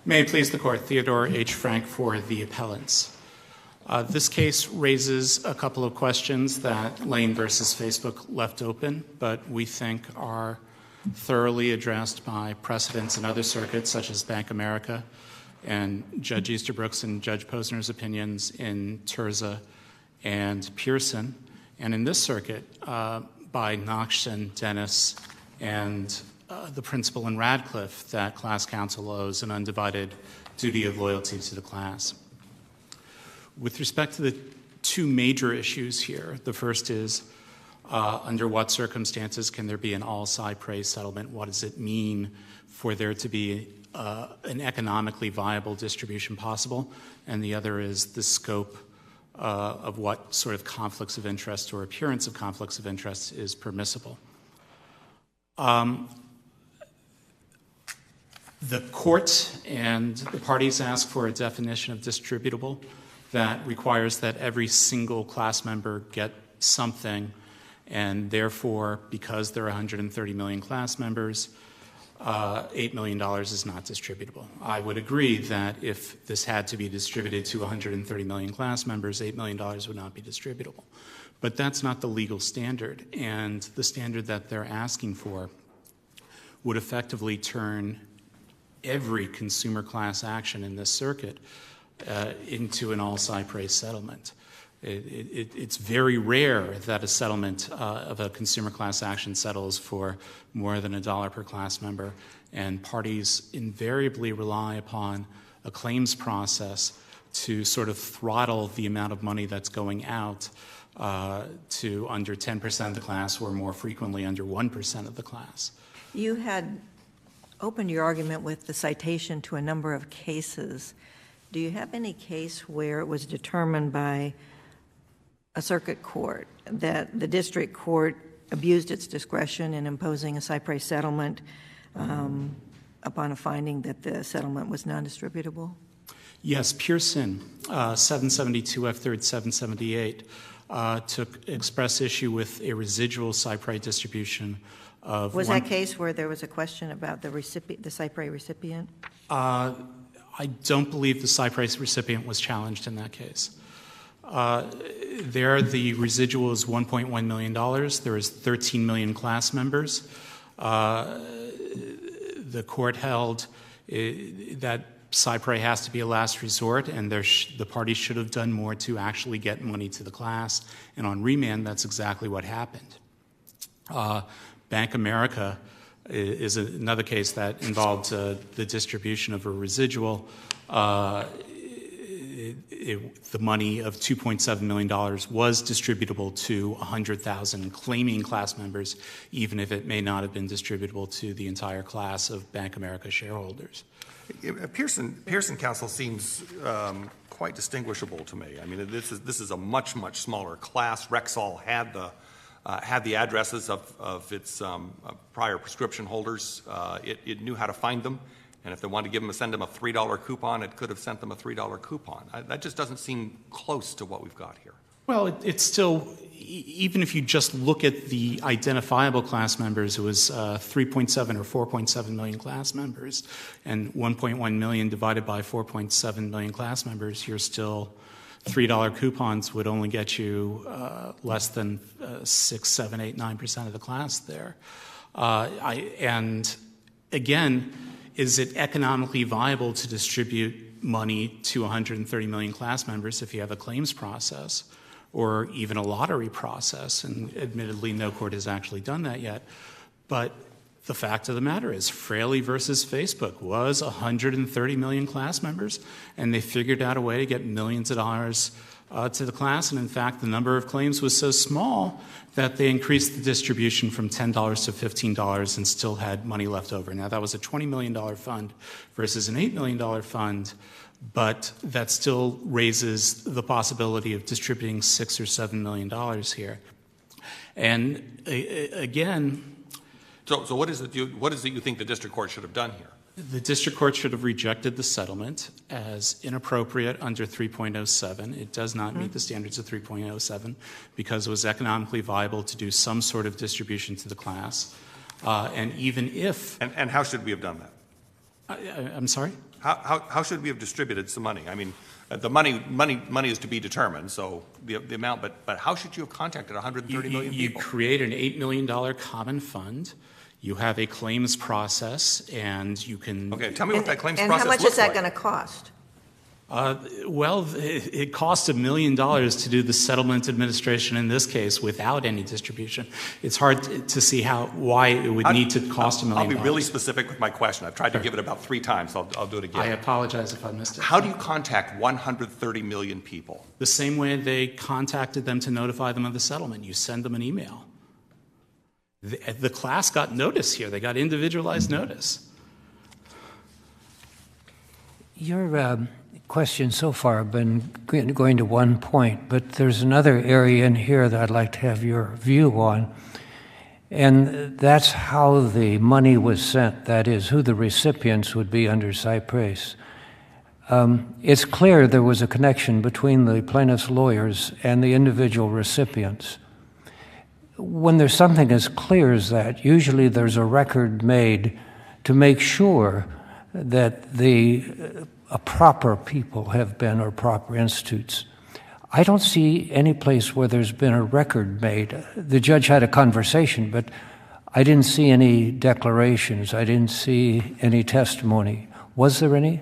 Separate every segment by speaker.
Speaker 1: May it please the Court, Theodore H. Frank for the appellants. This case raises a couple of questions that Lane versus Facebook left open, but we think are thoroughly addressed by precedents in other circuits, such as Bank America and Judge Easterbrook's and Judge Posner's opinions in Terza and Pearson, and in this circuit by Knox and Dennis and the principle in Radcliffe that class counsel owes an undivided duty of loyalty to the class. With respect to the two major issues here, the first is under what circumstances can there be an all-cypre settlement? What does it mean for there to be an economically viable distribution possible? And the other is the scope of what sort of conflicts of interest or appearance of conflicts of interest is permissible. The court and the parties ask for a definition of distributable that requires that every single class member get something, and therefore, because there are 130 million class members, $8 million is not distributable. I would agree that if this had to be distributed to 130 million class members, $8 million would not be distributable. But that's not the legal standard, and the standard that they're asking for would effectively turn every consumer class action in this circuit into an all-cypre settlement. It's very rare that a settlement of a consumer class action settles for more than $1 per class member, and parties invariably rely upon a claims process to sort of throttle the amount of money that's going out to under 10% of the class, or more frequently under 1% of the class.
Speaker 2: You had opened your argument with the citation to a number of cases. Do you have any case where it was determined by a circuit court that the district court abused its discretion in imposing a cypre settlement upon a finding that the settlement was non-distributable?
Speaker 1: Yes, Pearson, 772 F. 3rd 778, took express issue with a residual cypre distribution of
Speaker 2: Was that case where there was a question about the cypre recipient?
Speaker 1: I don't believe the cypre recipient was challenged in that case. There, the residual is $1.1 million. There is 13 million class members. The court held that cypre has to be a last resort, and the parties should have done more to actually get money to the class. And on remand, that's exactly what happened. Bank America is another case that involved the distribution of a residual. The money of $2.7 million was distributable to 100,000 claiming class members, even if it may not have been distributable to the entire class of Bank America shareholders.
Speaker 3: Pearson counsel seems quite distinguishable to me. I mean, this is a much smaller class. Rexall had the addresses of its prior prescription holders. It knew how to find them, and if they wanted to send them a $3 coupon, it could have sent them a $3 coupon. That just doesn't seem close to what we've got here.
Speaker 1: Well, it's still, even if you just look at the identifiable class members, it was 3.7 or 4.7 million class members, and 1.1 million divided by 4.7 million class members, you're still $3 coupons would only get you less than 6, 7, 8, 9% of the class there. And again, is it economically viable to distribute money to 130 million class members if you have a claims process or even a lottery process? And admittedly, no court has actually done that yet. But the fact of the matter is, Fraley versus Facebook was 130 million class members, and they figured out a way to get millions of dollars to the class. And in fact, the number of claims was so small that they increased the distribution from $10 to $15 and still had money left over. Now, that was a $20 million fund versus an $8 million fund, but that still raises the possibility of distributing $6 or $7 million here. And again,
Speaker 3: So what is it you think the district court should have done here?
Speaker 1: The district court should have rejected the settlement as inappropriate under 3.07. It does not meet the standards of 3.07 because it was economically viable to do some sort of distribution to the class. And even if...
Speaker 3: And how should we have done that?
Speaker 1: I'm sorry?
Speaker 3: How should we have distributed some money? I mean, the money is to be determined, so the amount, but how should you have contacted 130 million
Speaker 1: You
Speaker 3: people?
Speaker 1: create an $8 million common fund. You have a claims process, and you can...
Speaker 3: Okay, tell me what that claims
Speaker 2: and
Speaker 3: process
Speaker 2: how much
Speaker 3: looks
Speaker 2: is that
Speaker 3: like.
Speaker 2: going to cost?
Speaker 1: Well, it costs $1 million to do the settlement administration in this case without any distribution. It's hard to see why it would need to cost $1 million.
Speaker 3: I'll be really specific with my question. I've tried to give it about 3 times. I'll do it again.
Speaker 1: I apologize if I missed it.
Speaker 3: How do you contact 130 million people?
Speaker 1: The same way they contacted them to notify them of the settlement. You send them an email. The class got notice here. They got individualized notice.
Speaker 4: Your questions so far have been going to one point, but there's another area in here that I'd like to have your view on, and that's how the money was sent, that is, who the recipients would be under Cypress. It's clear there was a connection between the plaintiff's lawyers and the individual recipients. When there's something as clear as that, usually there's a record made to make sure that the proper people have been, or proper institutes. I don't see any place where there's been a record made. The judge had a conversation, but I didn't see any declarations. I didn't see any testimony. Was there any?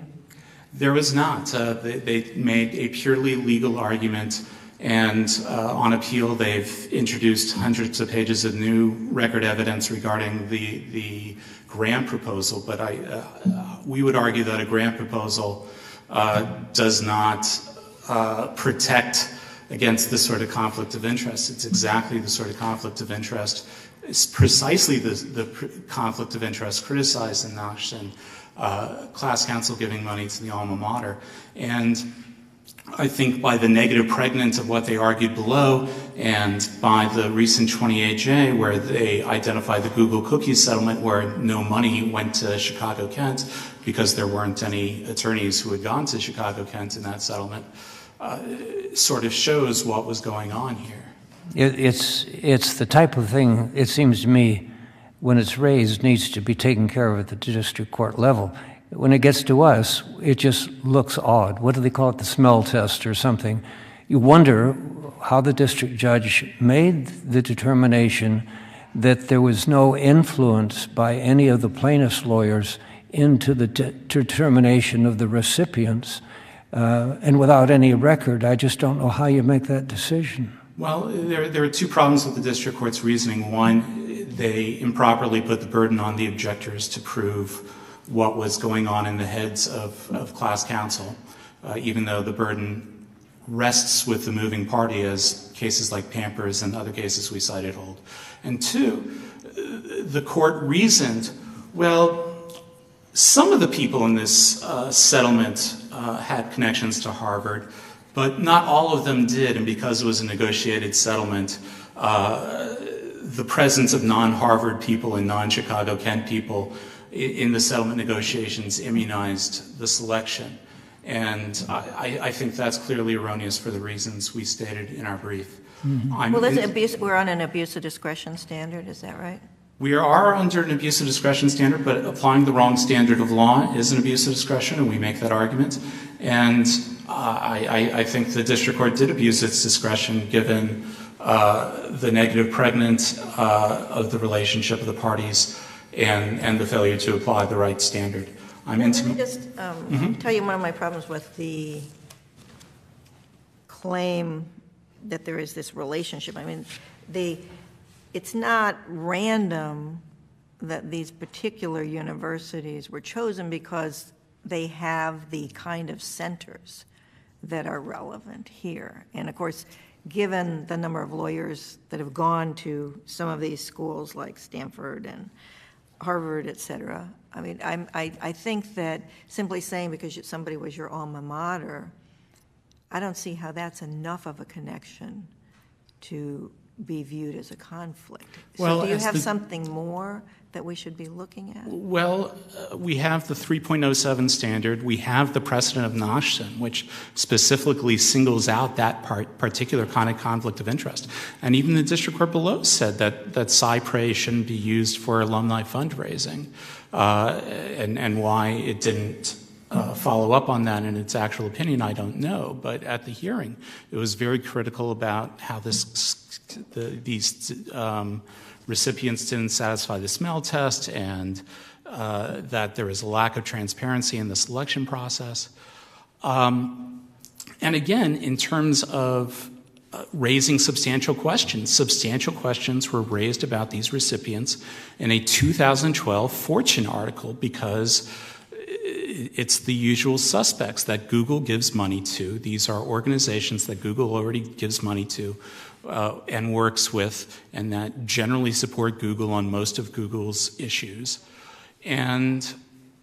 Speaker 1: There was not. They made a purely legal argument, and on appeal they've introduced hundreds of pages of new record evidence regarding the grant proposal, but we would argue that a grant proposal does not protect against this sort of conflict of interest. It's exactly the sort of conflict of interest. It's precisely the conflict of interest criticized in Nash and class counsel giving money to the alma mater. And I think by the negative pregnant of what they argued below, and by the recent 28J where they identified the Google cookies settlement where no money went to Chicago Kent because there weren't any attorneys who had gone to Chicago Kent in that settlement, sort of shows what was going on here.
Speaker 4: It's the type of thing, it seems to me, when it's raised, needs to be taken care of at the district court level. When it gets to us, it just looks odd. What do they call it? The smell test or something. You wonder how the district judge made the determination that there was no influence by any of the plaintiff's lawyers into the determination of the recipients. And without any record, I just don't know how you make that decision.
Speaker 1: Well, there are 2 problems with the district court's reasoning. One, they improperly put the burden on the objectors to prove what was going on in the heads of class counsel, even though the burden rests with the moving party, as cases like Pampers and other cases we cited hold. And 2, the court reasoned, well, some of the people in this settlement had connections to Harvard, but not all of them did, and because it was a negotiated settlement, the presence of non-Harvard people and non-Chicago Kent people in the settlement negotiations immunized the selection. And I think that's clearly erroneous for the reasons we stated in our brief.
Speaker 2: Mm-hmm. Well, we're on an abuse of discretion standard, is that right?
Speaker 1: We are under an abuse of discretion standard, but applying the wrong standard of law is an abuse of discretion, and we make that argument. And I think the district court did abuse its discretion given the negative pregnant of the relationship of the parties and the failure to apply the right standard.
Speaker 2: Let me just tell you one of my problems with the claim that there is this relationship. I mean, it's not random that these particular universities were chosen because they have the kind of centers that are relevant here. And of course, given the number of lawyers that have gone to some of these schools like Stanford and Harvard, et cetera, I mean, I think that simply saying because somebody was your alma mater, I don't see how that's enough of a connection to be viewed as a conflict.
Speaker 1: Well,
Speaker 2: so do you
Speaker 1: as
Speaker 2: have
Speaker 1: the-
Speaker 2: something more that we should be looking at?
Speaker 1: Well, we have the 3.07 standard. We have the precedent of Nassiri, which specifically singles out that particular kind of conflict of interest. And even the district court below said that cypre shouldn't be used for alumni fundraising, and why it didn't follow up on that in its actual opinion, I don't know. But at the hearing, it was very critical about how these recipients didn't satisfy the smell test, and that there was a lack of transparency in the selection process. And again, in terms of raising substantial questions were raised about these recipients in a 2012 Fortune article, because it's the usual suspects that Google gives money to. These are organizations that Google already gives money to and works with, and that generally support Google on most of Google's issues. And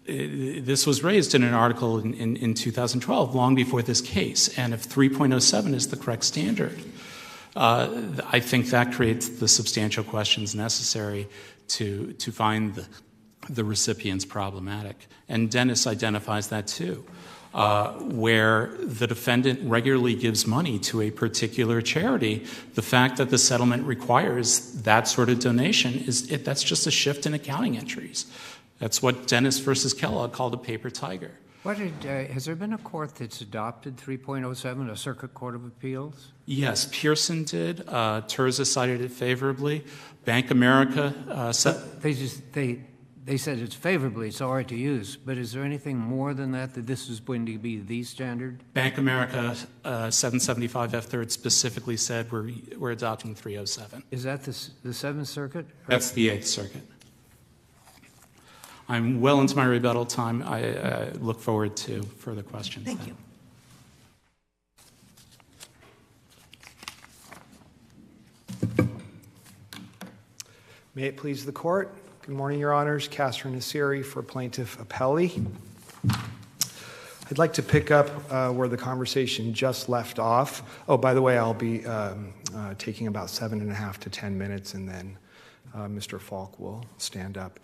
Speaker 1: this was raised in an article in 2012, long before this case. And if 3.07 is the correct standard, I think that creates the substantial questions necessary to find the recipients problematic. And Dennis identifies that too, where the defendant regularly gives money to a particular charity. The fact that the settlement requires that sort of donation, that's just a shift in accounting entries. That's what Dennis versus Kellogg called a paper tiger.
Speaker 4: Has there been a court that's adopted 3.07, a Circuit Court of Appeals?
Speaker 1: Yes, Pearson did. Terza cited it favorably. Bank America said...
Speaker 4: They said it's favorably, it's all right to use, but is there anything more than that this is going to be the standard?
Speaker 1: Bank America 775 F3rd specifically said we're adopting 307.
Speaker 4: Is that the Seventh Circuit?
Speaker 1: That's the Eighth Circuit. I'm well into my rebuttal time. I look forward to further questions.
Speaker 2: Thank you.
Speaker 5: May it please the court. Good morning, Your Honors. Kassra Nassiri for Plaintiff Appellee. I'd like to pick up where the conversation just left off. Oh, by the way, I'll be taking about 7.5 to 10 minutes, and then Mr. Falk will stand up.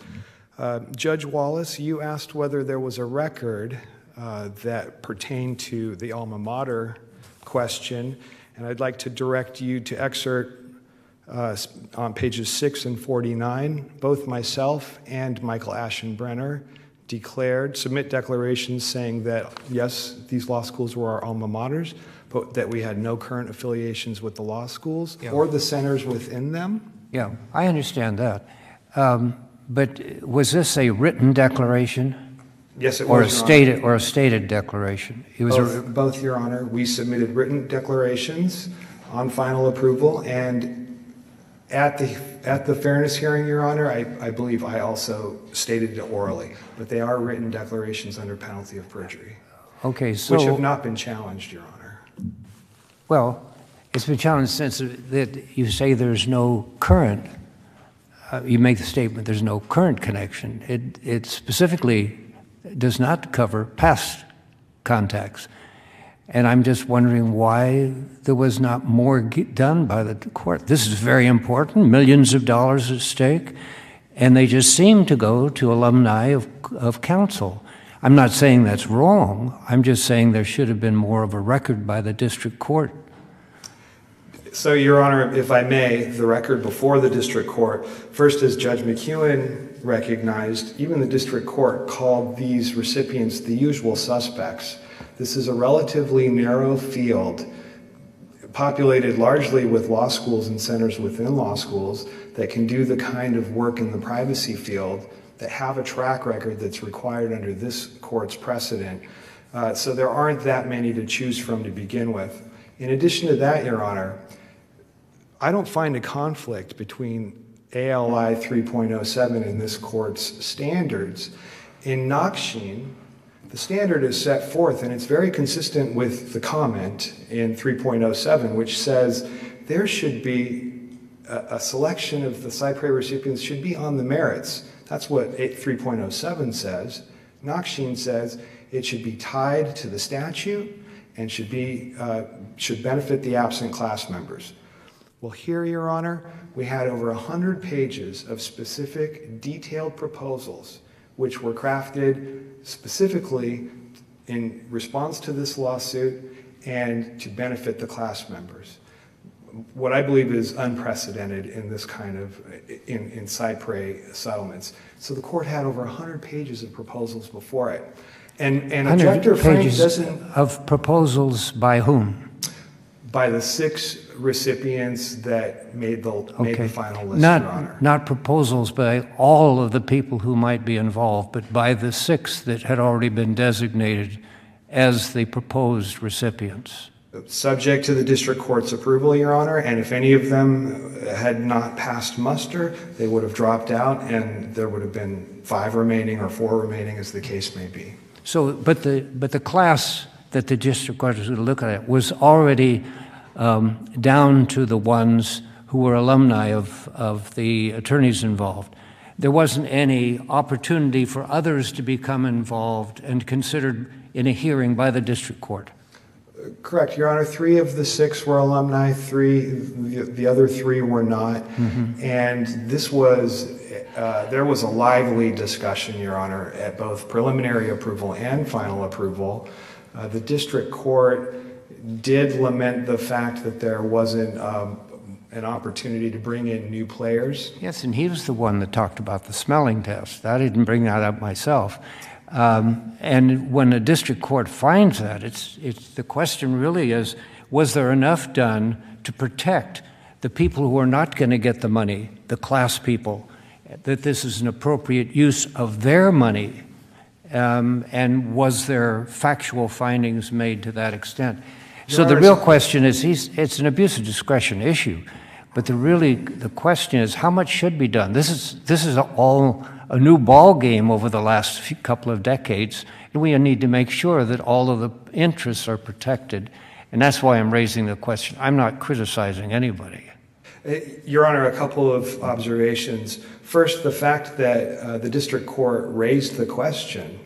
Speaker 5: Judge Wallace, you asked whether there was a record that pertained to the alma mater question, and I'd like to direct you to excerpt on pages 6 and 49. Both myself and Michael Aschenbrenner submit declarations saying that, yes, these law schools were our alma maters, but that we had no current affiliations with the law schools or the centers within them.
Speaker 4: Yeah, I understand that. But was this a written declaration?
Speaker 5: Yes, it
Speaker 4: or
Speaker 5: was,
Speaker 4: or a stated declaration? It was
Speaker 5: both, Your Honor. We submitted written declarations on final approval, and at the fairness hearing, Your Honor, I believe I also stated it orally, but they are written declarations under penalty of perjury.
Speaker 4: Okay, so
Speaker 5: which have not been challenged, Your Honor.
Speaker 4: Well, it's been challenged since that you say there's no current. You make the statement there's no current connection. It specifically does not cover past contacts. And I'm just wondering why there was not more done by the court. This is very important, millions of dollars at stake, and they just seem to go to alumni of counsel. I'm not saying that's wrong. I'm just saying there should have been more of a record by the district court.
Speaker 5: So, Your Honor, if I may, the record before the district court, first, as Judge McEwen recognized, even the district court called these recipients the usual suspects. This is a relatively narrow field populated largely with law schools and centers within law schools that can do the kind of work in the privacy field that have a track record that's required under this court's precedent. So there aren't that many to choose from to begin with. In addition to that, Your Honor, I don't find a conflict between ALI 3.07 and this court's standards. In Nassiri, the standard is set forth, and it's very consistent with the comment in 3.07, which says there should be a selection of the cypre recipients should be on the merits. That's what 3.07 says. Nassiri says it should be tied to the statute and should benefit the absent class members. Well, here, Your Honor, we had over 100 pages of specific, detailed proposals, which were crafted specifically in response to this lawsuit and to benefit the class members. What I believe is unprecedented in this kind of, in cypre settlements. So the court had over 100 pages of proposals before it. And Objector Frank doesn't...
Speaker 4: Of proposals by whom?
Speaker 5: By the 6 recipients that made the final list, Your Honor.
Speaker 4: Not proposals by all of the people who might be involved, but by the 6 that had already been designated as the proposed recipients.
Speaker 5: Subject to the district court's approval, Your Honor, and if any of them had not passed muster, they would have dropped out, and there would have been 5 remaining or 4 remaining, as the case may be.
Speaker 4: So, but the class that the district court was going to look at was already down to the ones who were alumni of the attorneys involved. There wasn't any opportunity for others to become involved and considered in a hearing by the district court.
Speaker 5: Correct, Your Honor. 3 of the 6 were alumni, the other 3 were not. Mm-hmm. And this was, there was a lively discussion, Your Honor, at both preliminary approval and final approval. The district court did lament the fact that there wasn't an opportunity to bring in new players.
Speaker 4: Yes, and he was the one that talked about the smelling test. I didn't bring that up myself. And when a district court finds that, it's the question really is, was there enough done to protect the people who are not going to get the money, the class people, that this is an appropriate use of their money, and was there factual findings made to that extent? So the real question is, it's an abuse of discretion issue, but the question is, how much should be done? This is all a new ball game over the last couple of decades, and we need to make sure that all of the interests are protected, and that's why I'm raising the question. I'm not criticizing anybody.
Speaker 5: Your Honor, a couple of observations. First, the fact that the district court raised the question,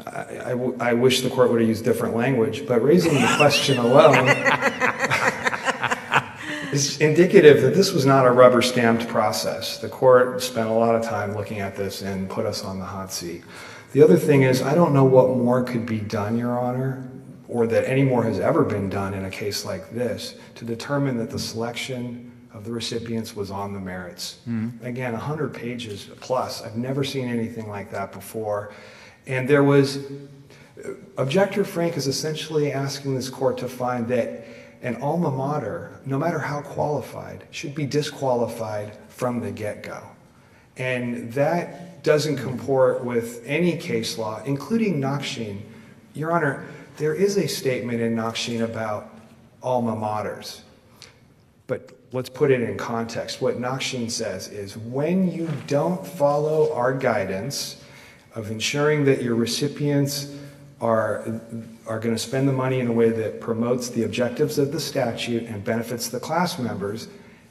Speaker 5: I wish the court would have used different language, but raising the question alone is indicative that this was not a rubber-stamped process. The court spent a lot of time looking at this and put us on the hot seat. The other thing is, I don't know what more could be done, Your Honor, or that any more has ever been done in a case like this to determine that the selection of the recipients was on the merits. Mm-hmm. Again, 100 pages plus. I've never seen anything like that before. And there was, Objector Frank is essentially asking this court to find that an alma mater, no matter how qualified, should be disqualified from the get-go. And that doesn't comport with any case law, including Naksheen. Your Honor, there is a statement in Naksheen about alma maters. But let's put it in context. What Naksheen says is, when you don't follow our guidance of ensuring that your recipients are going to spend the money in a way that promotes the objectives of the statute and benefits the class members,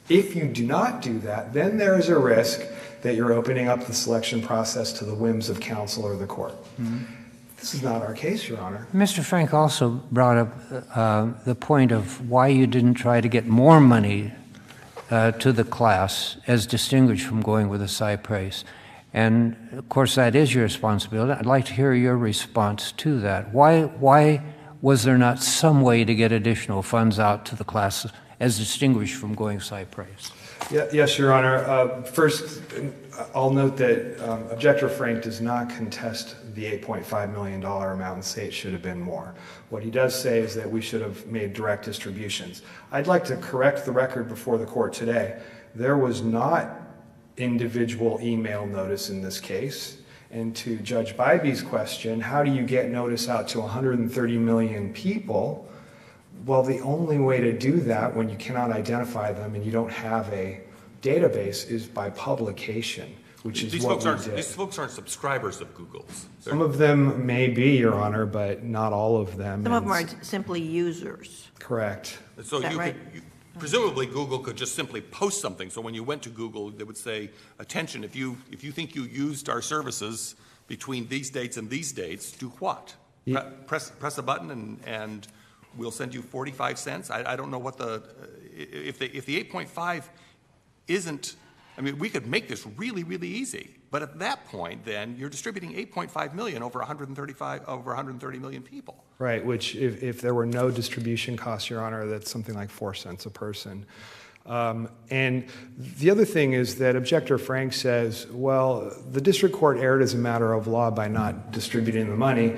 Speaker 5: if you do not do that, then there is a risk that you're opening up the selection process to the whims of counsel or the court. Mm-hmm. This is not our case, Your Honor.
Speaker 4: Mr. Frank also brought up the point of why you didn't try to get more money to the class as distinguished from going with a cypres. And, of course, that is your responsibility. I'd like to hear your response to that. Why was there not some way to get additional funds out to the class as distinguished from going cypres?
Speaker 5: Yes, Your Honor. First, I'll note that Objector Frank does not contest the $8.5 million amount and say it should have been more. What he does say is that we should have made direct distributions. I'd like to correct the record before the court today. There was not individual email notice in this case. And to Judge Bybee's question, how do you get notice out to 130 million people? Well, the only way to do that when you cannot identify them and you don't have a database is by publication, which is what we did.
Speaker 3: These folks aren't subscribers of Google's.
Speaker 5: Some of them may be, Your Honor, but not all of them.
Speaker 2: Some of them are simply users.
Speaker 5: Correct.
Speaker 3: So
Speaker 2: is that right?
Speaker 3: Presumably Google could just simply post something. So when you went to Google, they would say, attention, if you think you used our services between these dates and these dates, do what? Press a button and we'll send you 45 cents? I don't know what if the 8.5 isn't, I mean, we could make this really, really easy. But at that point, then, you're distributing 8.5 million over 130 million people.
Speaker 5: Right, which if there were no distribution costs, Your Honor, that's something like 4 cents a person. And the other thing is that Objector Frank says, well, the district court erred as a matter of law by not distributing the money.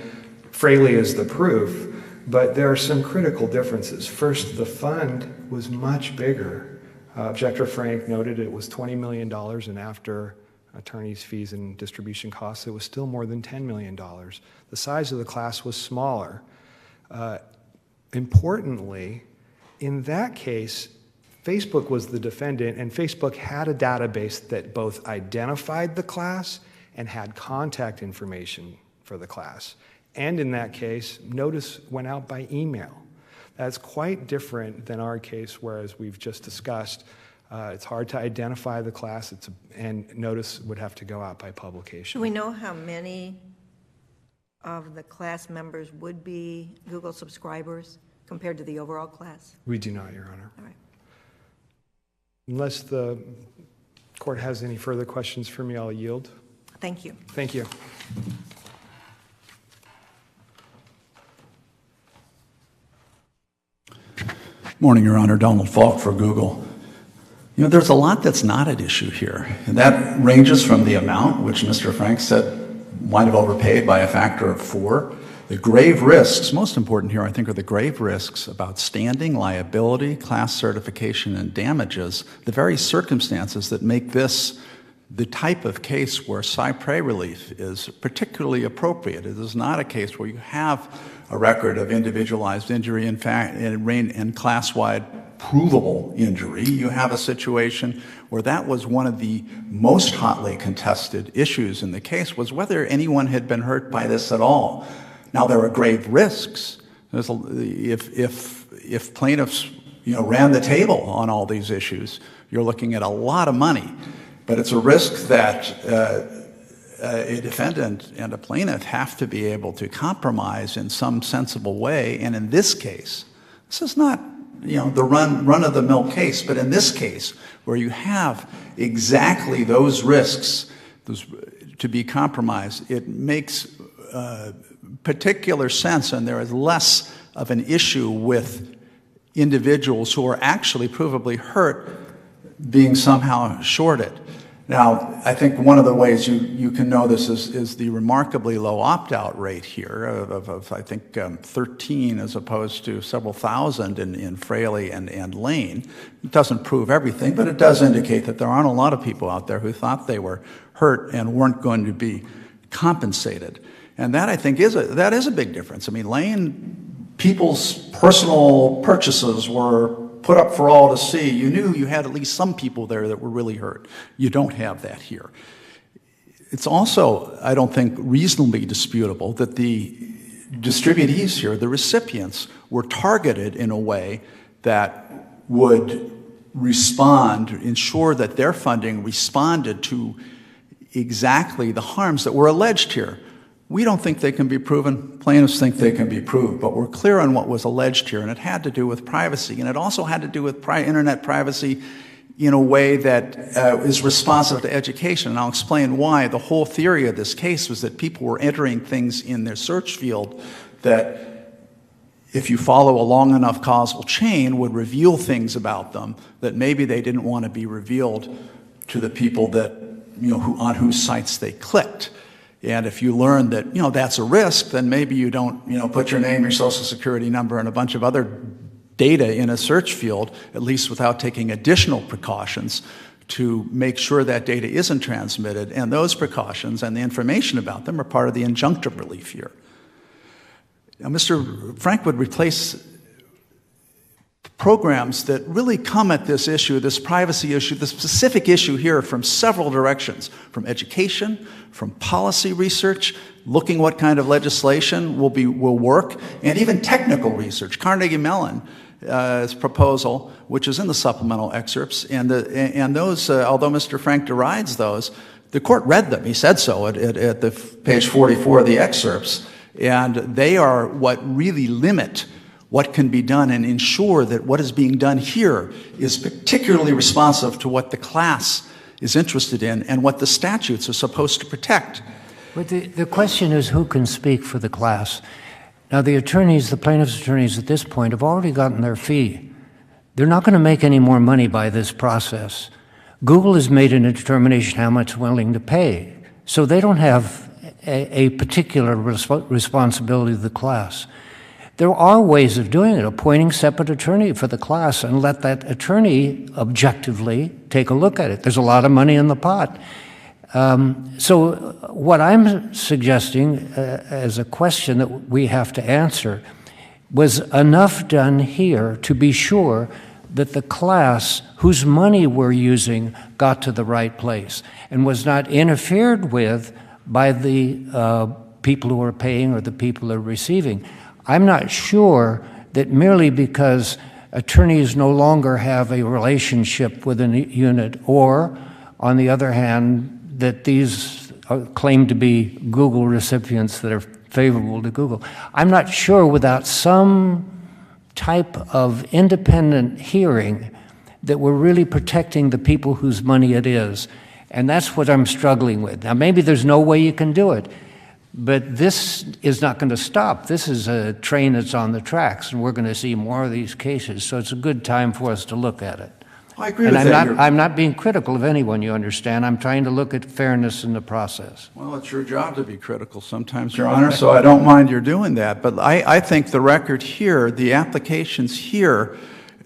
Speaker 5: Fraley is the proof. But there are some critical differences. First, the fund was much bigger. Objector Frank noted it was $20 million, and after attorneys' fees and distribution costs, it was still more than $10 million. The size of the class was smaller. Importantly, in that case, Facebook was the defendant, and Facebook had a database that both identified the class and had contact information for the class. And in that case, notice went out by email. That's quite different than our case, where, as we've just discussed, it's hard to identify the class, and notice would have to go out by publication.
Speaker 2: Do we know how many of the class members would be Google subscribers compared to the overall class?
Speaker 5: We do not, Your Honor.
Speaker 2: All right.
Speaker 5: Unless the court has any further questions for me, I'll yield.
Speaker 2: Thank you.
Speaker 5: Thank you.
Speaker 6: Morning, Your Honor. Donald Falk for Google. You know, there's a lot that's not at issue here. And that ranges from the amount, which Mr. Frank said might have overpaid by a factor of 4. The grave risks, most important here, I think, are the grave risks about standing, liability, class certification, and damages, the very circumstances that make this the type of case where cypre relief is particularly appropriate. It is not a case where you have a record of individualized injury, in fact, and class-wide provable injury. You have a situation where that was one of the most hotly contested issues in the case, was whether anyone had been hurt by this at all. Now, there are grave risks. If plaintiffs, ran the table on all these issues, you're looking at a lot of money. But it's a risk that a defendant and a plaintiff have to be able to compromise in some sensible way. And in this case, this is not, the run-of-the-mill case, but in this case, where you have exactly those risks to be compromised, it makes particular sense, and there is less of an issue with individuals who are actually provably hurt being somehow shorted. Now, I think one of the ways you can know this is the remarkably low opt-out rate here of I think, 13 as opposed to several thousand in Fraley and Lane. It doesn't prove everything, but it does indicate that there aren't a lot of people out there who thought they were hurt and weren't going to be compensated. And that, I think, is a big difference. I mean, Lane, people's personal purchases were put up for all to see. You knew you had at least some people there that were really hurt. You don't have that here. It's also, I don't think, reasonably disputable that the distributees here, the recipients, were targeted in a way that would ensure that their funding responded to exactly the harms that were alleged here. We don't think they can be proven. Plaintiffs think they can be proved. But we're clear on what was alleged here, and it had to do with privacy. And it also had to do with internet privacy in a way that is responsive to education. And I'll explain why. The whole theory of this case was that people were entering things in their search field that, if you follow a long enough causal chain, would reveal things about them that maybe they didn't want to be revealed to the people that, on whose sites they clicked. And if you learn that, that's a risk, then maybe you don't, put your name, your social security number, and a bunch of other data in a search field, at least without taking additional precautions to make sure that data isn't transmitted. And those precautions and the information about them are part of the injunctive relief here. Now, Mr. Frank would replace programs that really come at this issue, this privacy issue, the specific issue here, from several directions, from education, from policy research, looking what kind of legislation will work, and even technical research. Carnegie Mellon's proposal, which is in the supplemental excerpts, and those, although Mr. Frank derides those, the court read them. He said so at the page 44 of the excerpts, and they are what really limit what can be done and ensure that what is being done here is particularly responsive to what the class is interested in and what the statutes are supposed to protect.
Speaker 4: But the question is who can speak for the class. Now, the attorneys, the plaintiff's attorneys at this point have already gotten their fee. They're not going to make any more money by this process. Google has made a determination how much willing to pay. So they don't have a particular responsibility to the class. There are ways of doing it, appointing separate attorney for the class and let that attorney objectively take a look at it. There's a lot of money in the pot. So what I'm suggesting as a question that we have to answer, was enough done here to be sure that the class whose money we're using got to the right place and was not interfered with by the people who are paying or the people who are receiving. I'm not sure that merely because attorneys no longer have a relationship with a unit, or, on the other hand, that these claim to be Google recipients that are favorable to Google. I'm not sure without some type of independent hearing that we're really protecting the people whose money it is. And that's what I'm struggling with. Now, maybe there's no way you can do it, but this is not going to stop. This is a train that's on the tracks, and we're going to see more of these cases. So it's a good time for us to look at it.
Speaker 6: I agree
Speaker 4: and
Speaker 6: with that.
Speaker 4: I'm not being critical of anyone, you understand. I'm trying to look at fairness in the process.
Speaker 6: Well, it's your job to be critical sometimes, Your Honor, so I don't mind your doing that. But I think the record here, the applications here,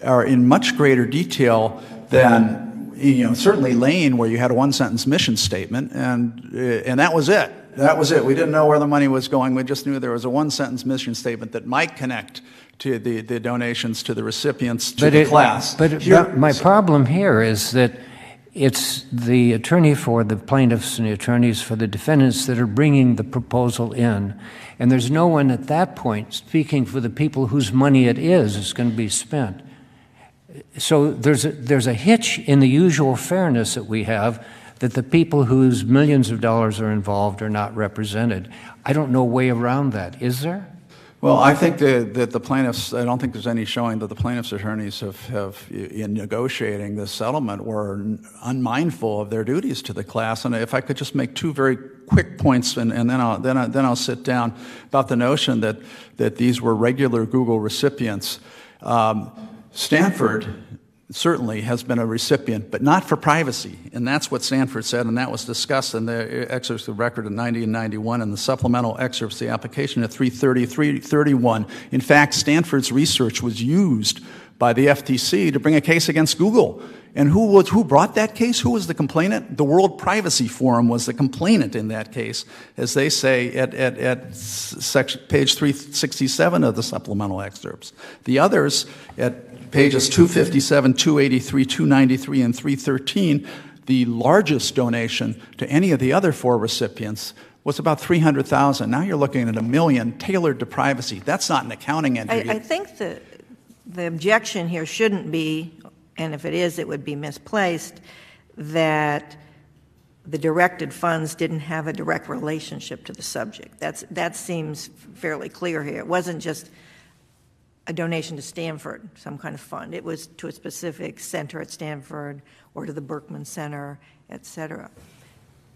Speaker 6: are in much greater detail than, certainly Lane, where you had a one-sentence mission statement, and that was it. That was it. We didn't know where the money was going. We just knew there was a one-sentence mission statement that might connect to the donations to the recipients, to the class.
Speaker 4: But my problem here is that it's the attorney for the plaintiffs and the attorneys for the defendants that are bringing the proposal in. And there's no one at that point speaking for the people whose money it is going to be spent. So there's a hitch in the usual fairness that we have, that the people whose millions of dollars are involved are not represented. I don't know a way around that. Is there?
Speaker 6: Well, I think that the plaintiffs, I don't think there's any showing that the plaintiffs' attorneys have in negotiating this settlement, were unmindful of their duties to the class. And if I could just make two very quick points, and then I'll sit down, about the notion that these were regular Google recipients. Stanford certainly has been a recipient, but not for privacy. And that's what Stanford said, and that was discussed in the excerpts of the record in 90 and 91, and the supplemental excerpts, the application at 330, 331. In fact, Stanford's research was used by the FTC to bring a case against Google. And who brought that case? Who was the complainant? The World Privacy Forum was the complainant in that case, as they say at section, page 367 of the supplemental excerpts. The others at pages 257, 283, 293, and 313, the largest donation to any of the other four recipients was about $300,000. Now you're looking at $1 million tailored to privacy. That's not an accounting entry.
Speaker 2: I think the objection here shouldn't be, and if it is, it would be misplaced, that the directed funds didn't have a direct relationship to the subject. That seems fairly clear here. It wasn't just a donation to Stanford, some kind of fund. It was to a specific center at Stanford or to the Berkman Center, et cetera.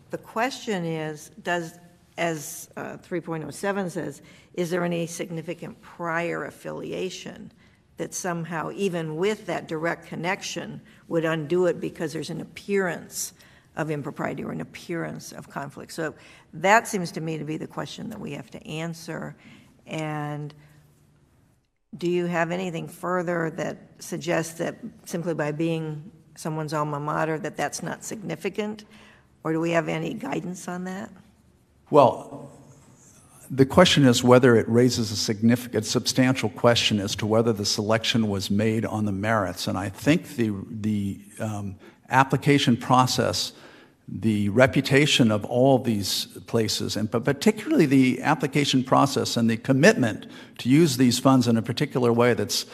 Speaker 2: The question is, as 3.07 says, is there any significant prior affiliation that somehow, even with that direct connection, would undo it because there's an appearance of impropriety or an appearance of conflict? So that seems to me to be the question that we have to answer. And do you have anything further that suggests that simply by being someone's alma mater that that's not significant? Or do we have any guidance on that?
Speaker 6: Well, the question is whether it raises a significant, substantial question as to whether the selection was made on the merits. And I think the application process, the reputation of all these places, and particularly the application process and the commitment to use these funds in a particular way that's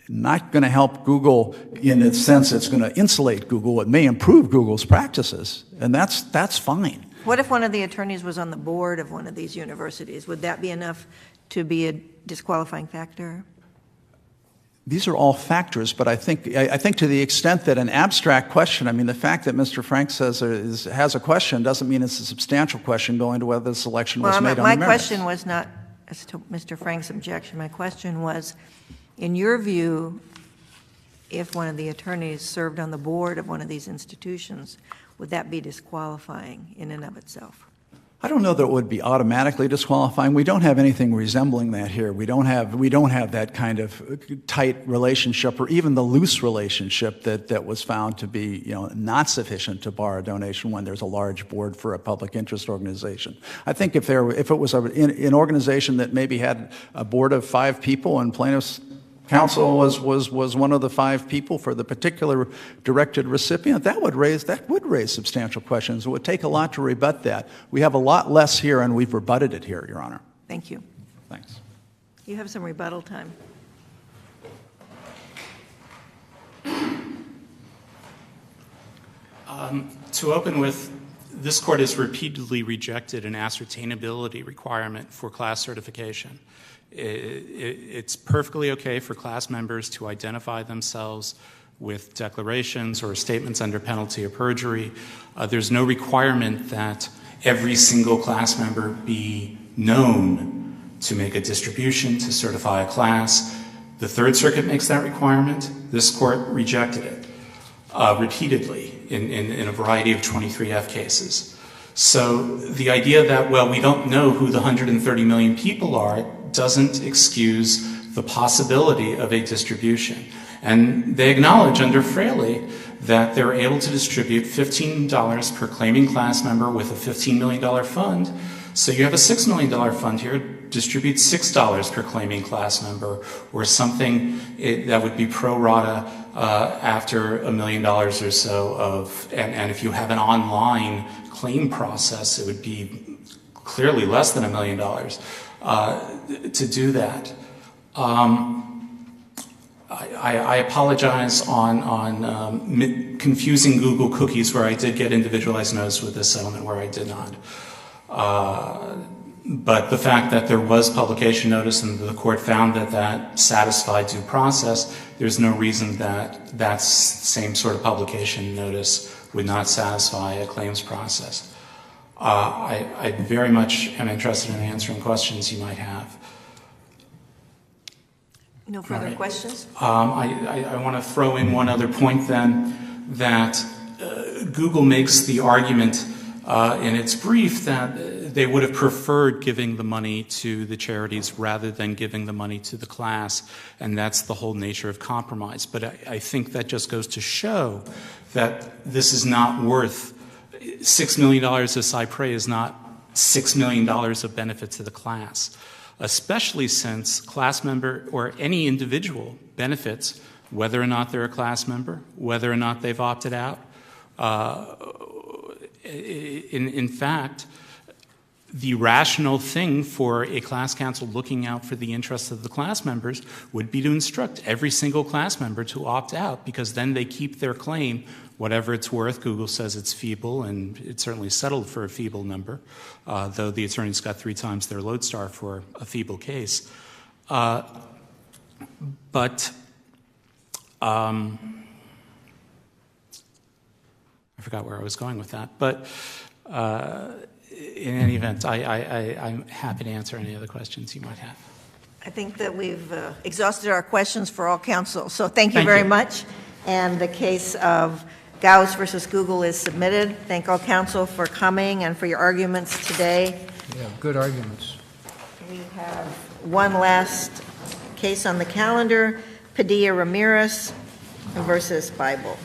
Speaker 6: not going to help Google in its sense it's going to insulate Google. It may improve Google's practices, and that's fine.
Speaker 2: What if one of the attorneys was on the board of one of these universities? Would that be enough to be a disqualifying factor?
Speaker 6: These are all factors, but I think to the extent that an abstract question, I mean, the fact that Mr. Frank says has a question doesn't mean it's a substantial question going to whether the selection was made on the merits.
Speaker 2: My question was not as to Mr. Frank's objection. My question was, in your view, if one of the attorneys served on the board of one of these institutions, would that be disqualifying in and of itself?
Speaker 6: I don't know that it would be automatically disqualifying. We don't have anything resembling that here. We don't have that kind of tight relationship, or even the loose relationship that was found to be, not sufficient to bar a donation when there's a large board for a public interest organization. I think if it was an organization that maybe had a board of 5 people and plaintiffs' counsel was one of the 5 people for the particular directed recipient, that would raise substantial questions. It would take a lot to rebut that. We have a lot less here, and we've rebutted it here, Your Honor.
Speaker 2: Thank you.
Speaker 6: Thanks.
Speaker 2: You have some rebuttal time.
Speaker 1: To open with, this court has repeatedly rejected an ascertainability requirement for class certification. It's perfectly okay for class members to identify themselves with declarations or statements under penalty of perjury. There's no requirement that every single class member be known to make a distribution, to certify a class. The Third Circuit makes that requirement. This court rejected it repeatedly in a variety of 23F cases. So the idea that, well, we don't know who the 130 million people are doesn't excuse the possibility of a distribution. And they acknowledge under Fraley that they're able to distribute $15 per claiming class member with a $15 million fund. So you have a $6 million fund here, distribute $6 per claiming class member, or something that would be pro rata after $1 million or so of, and if you have an online claim process, it would be clearly less than $1 million. To do that. I apologize on confusing Google cookies where I did get individualized notice with this settlement where I did not. But the fact that there was publication notice and the court found that satisfied due process, there's no reason that same sort of publication notice would not satisfy a claims process. I very much am interested in answering questions you might have.
Speaker 2: No further questions?
Speaker 1: I want to throw in one other point then, that Google makes the argument in its brief that they would have preferred giving the money to the charities rather than giving the money to the class, and that's the whole nature of compromise. But I think that just goes to show that this is not worth $6 million of Cypre is not $6 million of benefit to the class, especially since class member or any individual benefits whether or not they're a class member, whether or not they've opted out. In fact, the rational thing for a class counsel looking out for the interests of the class members would be to instruct every single class member to opt out, because then they keep their claim, whatever it's worth. Google says it's feeble, and it's certainly settled for a feeble number, though the attorneys got 3 times their lodestar for a feeble case. But I forgot where I was going with that. But in any event, I'm happy to answer any other questions you might have.
Speaker 2: I think that we've exhausted our questions for all counsel. So thank you very much. And the case of Gauss versus Google is submitted. Thank all counsel for coming and for your arguments today.
Speaker 4: Yeah, good arguments.
Speaker 2: We have one last case on the calendar, Padilla Ramirez versus Bible.